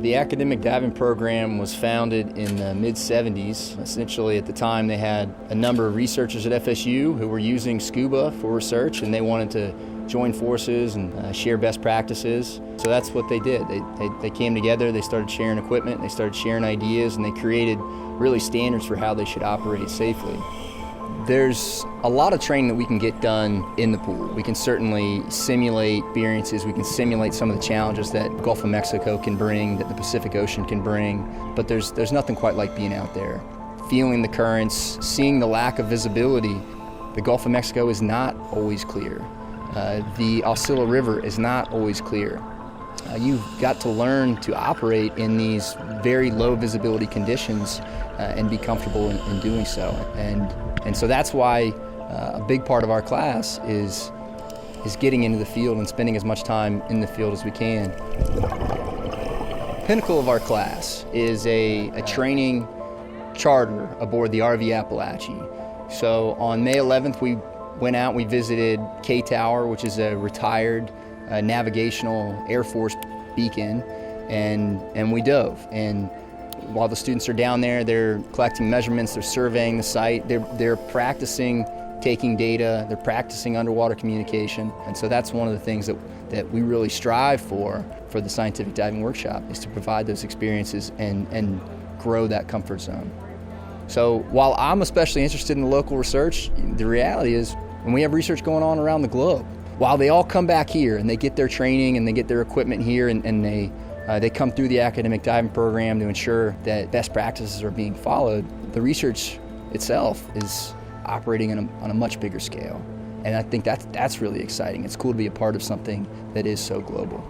The academic diving program was founded in the mid-70s. Essentially, at the time, they had a number of researchers at FSU who were using scuba for research, and they wanted to join forces and share best practices. So that's what they did. They came together, they started sharing equipment, they started sharing ideas, and they created really standards for how they should operate safely. There's a lot of training that we can get done in the pool. We can certainly simulate experiences, we can simulate some of the challenges that Gulf of Mexico can bring, that the Pacific Ocean can bring, but there's nothing quite like being out there. Feeling the currents, seeing the lack of visibility. The Gulf of Mexico is not always clear. The Osceola River is not always clear. You've got to learn to operate in these very low visibility conditions and be comfortable in doing so. And so that's why a big part of our class is getting into the field and spending as much time in the field as we can. Pinnacle of our class is a training charter aboard the RV Appalachie. So on May 11th, we went out, we visited K Tower, which is a retired navigational Air Force beacon, and we dove. And while the students are down there, they're collecting measurements, they're surveying the site, they're practicing taking data, they're practicing underwater communication. And so that's one of the things that we really strive for the scientific diving workshop, is to provide those experiences and grow that comfort zone. So while I'm especially interested in the local research, the reality is when we have research going on around the globe, while they all come back here and they get their training and they get their equipment here and they come through the academic diving program to ensure that best practices are being followed, the research itself is operating on a much bigger scale. And I think that's really exciting. It's cool to be a part of something that is so global.